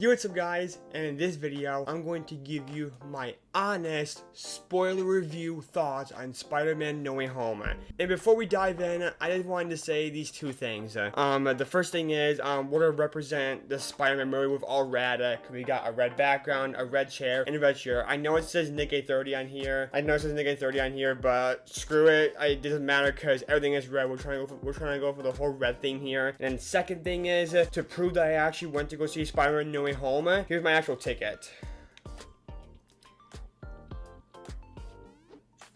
Yo, what's up guys, and in this video, I'm going to give you my honest, spoiler review thoughts on Spider-Man No Way Home. And before we dive in, I just wanted to say these two things. The first thing is, we're gonna represent the Spider-Man movie with all red, cause we got a red background, a red chair, and a red shirt. I know it says Nick A30 on here, but screw it, it doesn't matter cause everything is red. We're trying to go for the whole red thing here. And second thing is, to prove that I actually went to go see Spider-Man No Way Home, here's my actual ticket.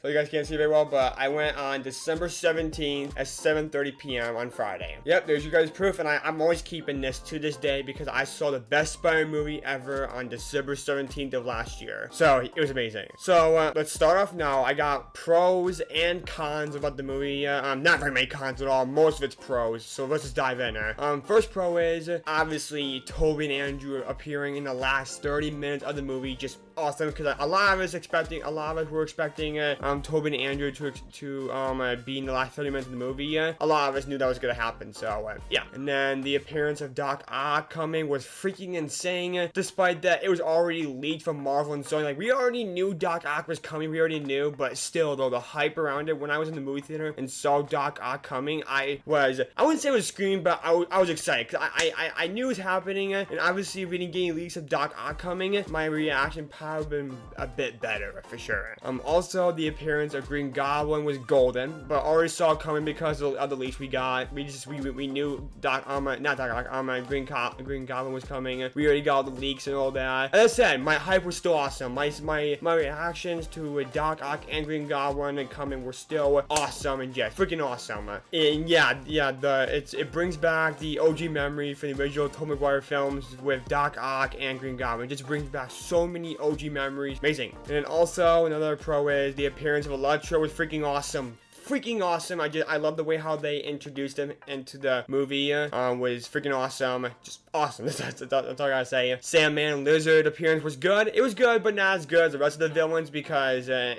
So you guys can't see very well, but I went on December 17th at 7:30 p.m. on Friday. Yep, there's you guys' proof, and I'm always keeping this to this day because I saw the best Spider-Man movie ever on December 17th of last year. So it was amazing. So let's start off now. I got pros and cons about the movie. Not very many cons at all. Most of it's pros. So let's just dive in. First pro is obviously Tobey and Andrew appearing in the last 30 minutes of the movie. Just awesome, because a lot of us were expecting Tobey and Andrew to be in the last 30 minutes of the movie. A lot of us knew that was gonna happen, so yeah. And then the appearance of Doc Ock coming was freaking insane. Despite that, it was already leaked from Marvel and Sony. Like, we already knew Doc Ock was coming, but still though, the hype around it, when I was in the movie theater and saw Doc Ock coming, I wouldn't say I was screaming, but I was excited, because I knew it was happening. And obviously, if we didn't get any leaks of Doc Ock coming, my reaction probably would have been a bit better for sure. Also, the appearance of Green Goblin was golden, but already saw it coming because of the other leaks we got. We knew Green Goblin was coming. We already got all the leaks and all that. As I said, my hype was still awesome. My reactions to Doc Ock and Green Goblin coming were still awesome and just freaking awesome. And it brings back the OG memory for the original Tobey Maguire films with Doc Ock and Green Goblin. It just brings back so many OG memories. Amazing. And then also another pro is the appearance of Electro was freaking awesome. I love the way how they introduced him into the movie. Was freaking awesome. Just awesome. That's all I gotta say. Sandman and Lizard appearance was good. It was good, but not as good as the rest of the villains because, and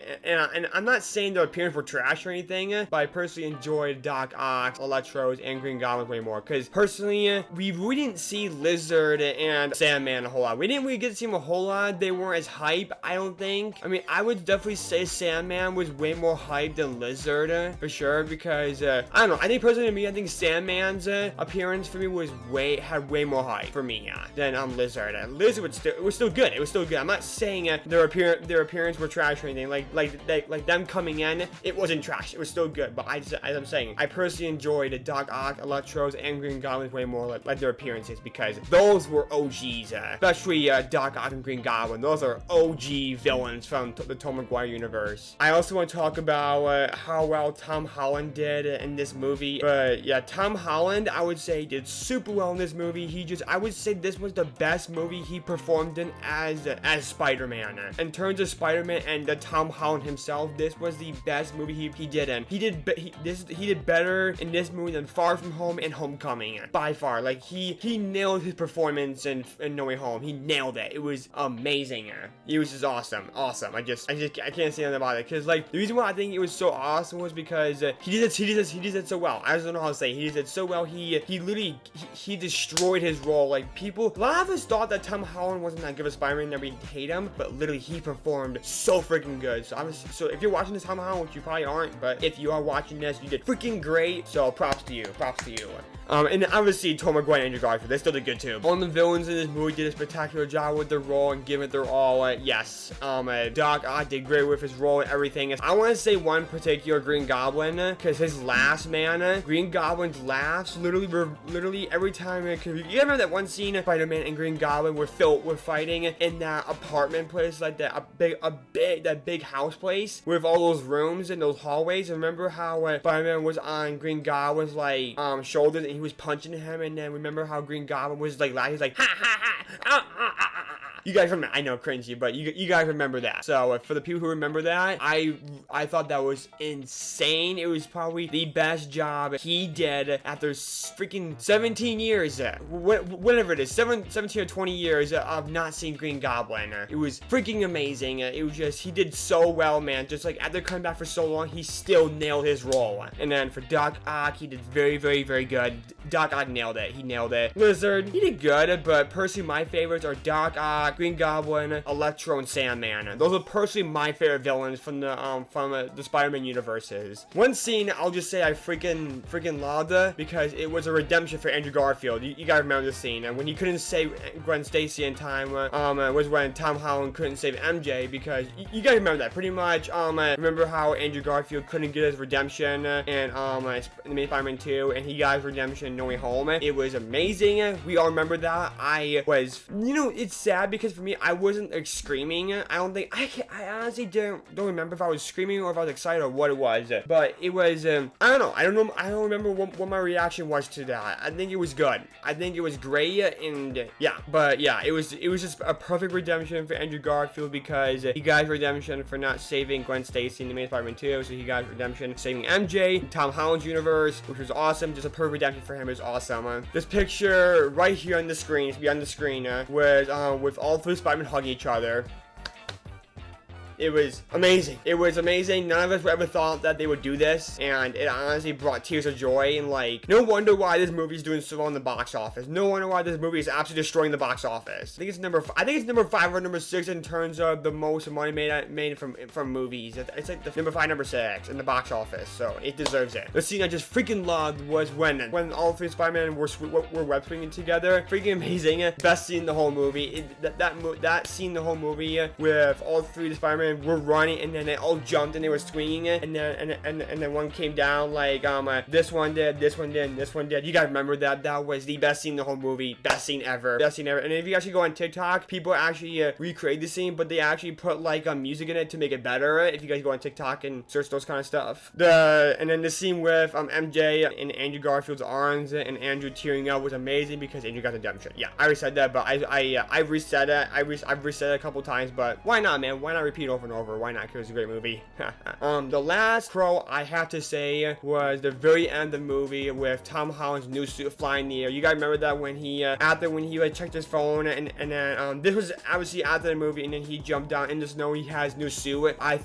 I'm not saying their appearance were trash or anything, but I personally enjoyed Doc Ock, Electros, and Green Goblin way more. Because personally, we didn't see Lizard and Sandman a whole lot. We didn't really get to see them a whole lot. They weren't as hype, I don't think. I mean, I would definitely say Sandman was way more hype than Lizard. For sure, because I don't know. I think personally to me, I think Sandman's appearance for me had way more hype for me than Lizard. Lizard was still good. It was still good. I'm not saying their appearance were trash or anything. Like them coming in, it wasn't trash. It was still good. But as I'm saying, I personally enjoyed Doc Ock, Electros, and Green Goblins way more like their appearances because those were OGs. Especially Doc Ock and Green Goblin. Those are OG villains from the Tobey Maguire universe. I also want to talk about how well Tom Holland did in this movie. But yeah, Tom Holland, I would say, did super well in this movie. I would say this was the best movie he performed in as Spider-Man. In terms of Spider-Man and Tom Holland himself, this was the best movie he did in. He did better in this movie than Far From Home and Homecoming by far. Like he nailed his performance in No Way Home. He nailed it. It was amazing. It was just awesome. I can't say anything about it because like the reason why I think it was so awesome was because he did it so well. I just don't know how to say it. He did it so well. He literally destroyed his role. Like a lot of us thought that Tom Holland wasn't that good of a Spider-Man, that we hate him, but literally he performed so freaking good. So if you're watching this, Tom Holland, which you probably aren't, but if you are watching this, you did freaking great. So props to you. And obviously Tobey Maguire and Andrew Garfield, they still did good too. All the villains in this movie did a spectacular job with their role and giving it their all. Yes. Doc Ock did great with his role and everything. I want to say one particular Green Goblin, because his laughs, man, Green Goblin's laughs, literally every time. You remember that one scene, Spider-Man and Green Goblin were fighting in that apartment place, like that big house place with all those rooms and those hallways. Remember how Spider-Man was on Green Goblin's like shoulders and he was punching him, and then remember how Green Goblin was like laughing, he's like ha ha ha ah, ah, ah, ah, ah. You guys remember, I know, cringy, but you guys remember that. So for the people who remember that, I thought that was insane. It was probably the best job he did after freaking 17 years, whatever it is, 17 or 20 years of not seeing Green Goblin. It was freaking amazing. It was just, he did so well, man. Just like after coming back for so long, he still nailed his role. And then for Doc Ock, he did very, very, very good. Doc Ock nailed it. He nailed it. Lizard, he did good, but personally my favorites are Doc Ock, Green Goblin, Electro, and Sandman. Those are personally my favorite villains from the Spider-Man universes. One scene I'll just say I freaking loved because it was a redemption for Andrew Garfield. You guys remember the scene when he couldn't save Gwen Stacy in time. Was when Tom Holland couldn't save MJ because you guys remember that pretty much. Remember how Andrew Garfield couldn't get his redemption in the Spider-Man 2, and he got his redemption in No Way Home. It was amazing. We all remember that. I was, it's sad because for me, I wasn't like screaming. I honestly don't remember if I was screaming or if I was excited or what it was. But it was, I don't know. I don't remember what my reaction was to that. I think it was good. I think it was great, and yeah. But yeah, it was just a perfect redemption for Andrew Garfield because he got redemption for not saving Gwen Stacy in the main Spider-Man 2, so he got redemption saving MJ in Tom Holland's universe, which was awesome. Just a perfect redemption for him is awesome. This picture right here on the screen, to be on the screen, was with all three Spider-Men hugging each other. It was amazing. It was amazing. None of us ever thought that they would do this, and it honestly brought tears of joy. And like, no wonder why this movie is doing so well in the box office. No wonder why this movie is absolutely destroying the box office. I think it's number 5 or number 6 in terms of the most money made from movies. It's like the number 5, number 6 in the box office, so it deserves it. The scene I just freaking loved was when all three Spider-Man were web swinging together. Freaking amazing. Best scene in the whole movie. That scene in the whole movie with all three of the Spider-Man were running, and then they all jumped and they were swinging it, and then one came down like this one did, this one did, and this one did. You guys remember that? That was the best scene in the whole movie. Best scene ever. Best scene ever. And if you actually go on TikTok, people actually recreate the scene, but they actually put like music in it to make it better. If you guys go on TikTok and search those kind of stuff. And then the scene with MJ in Andrew Garfield's arms and Andrew tearing up was amazing because Andrew got redemption. Yeah, I already said that, but I reset it. I've reset it a couple times, but why not, man? Why not repeat over and over? Why not? Because it's a great movie. The last pro I have to say was the very end of the movie with Tom Holland's new suit flying in the air. You guys remember that when he like checked his phone and then this was obviously after the movie, and then he jumped down in the snow. He has new suit. I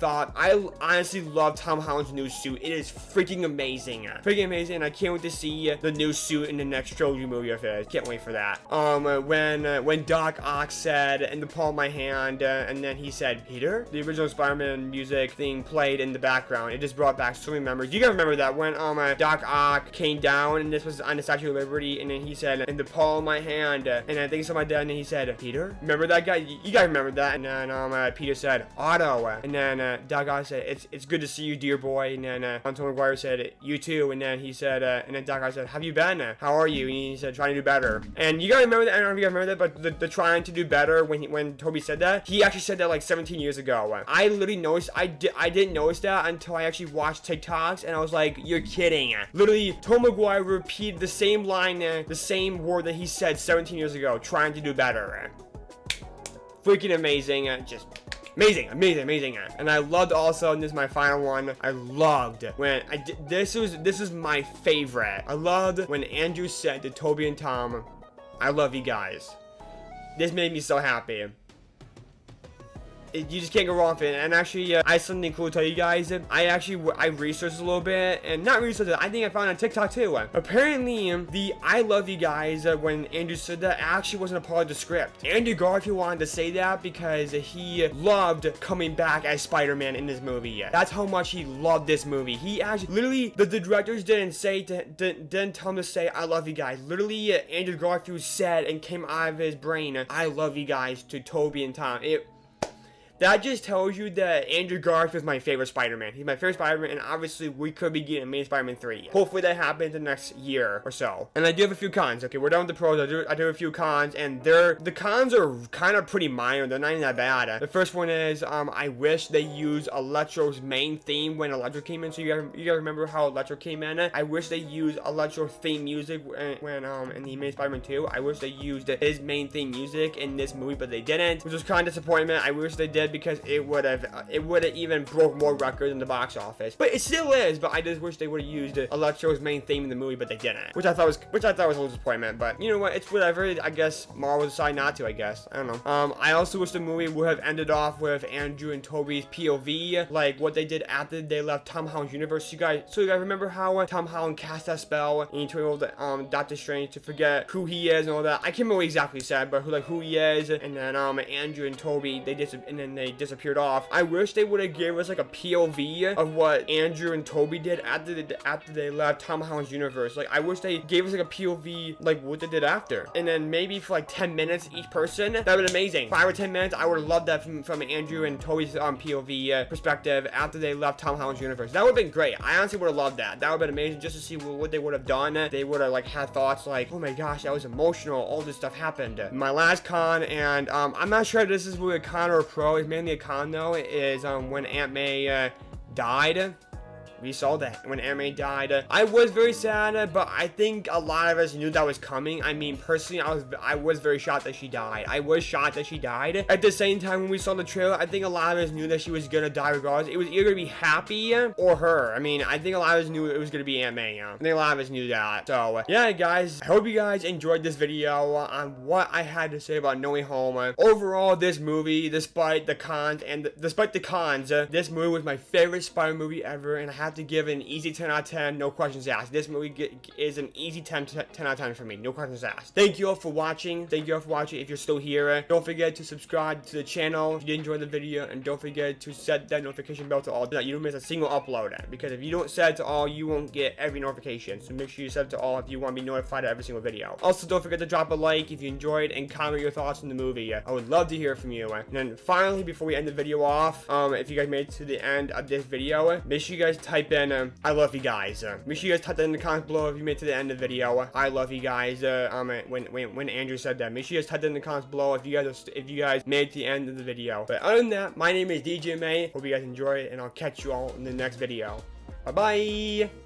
honestly love Tom Holland's new suit. It is freaking amazing. Freaking amazing. And I can't wait to see the new suit in the next trilogy movie of his. Can't wait for that. When Doc Ock said in the palm of my hand, and then he said Peter, the original Spider-Man music thing played in the background. It just brought back so many memories. You guys remember that when Doc Ock came down, and this was on the Statue of Liberty, and then he said in the palm of my hand, and I think something like that, and then he said Peter. Remember that guy? You guys remember that? And then Peter said Otto, and then Doc Ock said it's good to see you, dear boy. And then Antonio Maguire said you too. And then he said and then Doc Ock said, have you been? How are you? And he said trying to do better. And you guys remember that? I don't know if you guys remember that, but the trying to do better when Toby said that, he actually said that like 17 years ago. I literally noticed. I didn't notice that until I actually watched TikToks, and I was like, you're kidding. Literally, Tom Maguire repeated the same line, the same word that he said 17 years ago, trying to do better. Freaking amazing. Just amazing. And I loved also, and this is my final one, I loved when this is my favorite. I loved when Andrew said to Toby and Tom, I love you guys. This made me so happy. You just can't go wrong with it. And actually, I have something cool to tell you guys. I researched a little bit, and not researched it, I think I found it on TikTok too. Apparently, the I love you guys, when Andrew said that, actually wasn't a part of the script. Andrew Garfield wanted to say that because he loved coming back as Spider-Man in this movie. That's how much he loved this movie. He actually, literally, the directors didn't tell him to say, I love you guys. Literally, Andrew Garfield said and came out of his brain, I love you guys, to Toby and Tom. that just tells you that Andrew Garfield is my favorite Spider-Man. He's my favorite Spider-Man, and obviously we could be getting Amazing Spider-Man 3. Hopefully that happens in the next year or so. And I do have a few cons. Okay, we're done with the pros. I do have a few cons, and the cons are kind of pretty minor. They're not even that bad. The first one is I wish they used Electro's main theme when Electro came in. So you guys remember how Electro came in? I wish they used Electro's theme music when in the Amazing Spider-Man 2. I wish they used his main theme music in this movie, but they didn't, which was kind of disappointment. I wish they did because it would have even broke more records in the box office. But it still is. But I just wish they would have used Electro's main theme in the movie, but they didn't, which I thought was a little disappointment. But you know what? It's whatever. I guess Marvel decided not to. I guess I don't know. I also wish the movie would have ended off with Andrew and Toby's POV, like what they did after they left Tom Holland's universe. So you guys remember how Tom Holland cast that spell and he told Doctor Strange to forget who he is and all that. I can't remember what exactly he said, but who he is, and then Andrew and Toby they disappeared off. I wish they would have gave us like a POV of what Andrew and Toby did after they left Tom Holland's universe. Like I wish they gave us like a POV like what they did after, and then maybe for like 10 minutes each person. That would be amazing. 5 or 10 minutes. I would have loved that from Andrew and Toby's POV perspective after they left Tom Holland's universe. That would have been great. I honestly would have loved that. That would have been amazing just to see what they would have done. They would have like had thoughts like, oh my gosh, that was emotional. All this stuff happened. My last con, and I'm not sure if this is really a con or a pro. It's mainly a con though. Is when Aunt May died. We saw that when Aunt May died. I was very sad, but I think a lot of us knew that was coming. I mean, personally, I was very shocked that she died. I was shocked that she died. At the same time, when we saw the trailer, I think a lot of us knew that she was gonna die regardless. It was either gonna be Happy or her. I mean, I think a lot of us knew it was gonna be Aunt May. I think a lot of us knew that. So, yeah, guys, I hope you guys enjoyed this video on what I had to say about No Way Home. Overall, this movie, despite the cons, this movie was my favorite Spider movie ever, and I have to give it an easy 10 out of 10, no questions asked. This movie is an easy 10 out of 10 for me, no questions asked. Thank you all for watching. If you're still here. Don't forget to subscribe to the channel if you did enjoy the video, and don't forget to set that notification bell to all so that you don't miss a single upload. Because if you don't set it to all, you won't get every notification. So make sure you set it to all if you want to be notified of every single video. Also, don't forget to drop a like if you enjoyed and comment your thoughts on the movie. I would love to hear from you. And then finally, before we end the video off, if you guys made it to the end of this video, make sure you guys type in I love you guys. Make sure you guys type that in the comments below if you made it to the end of the video. I love you guys. When Andrew said that, make sure you guys type that in the comments below if you guys made it to the end of the video. But other than that, my name is DJ May. Hope you guys enjoy it, and I'll catch you all in the next video. Bye bye.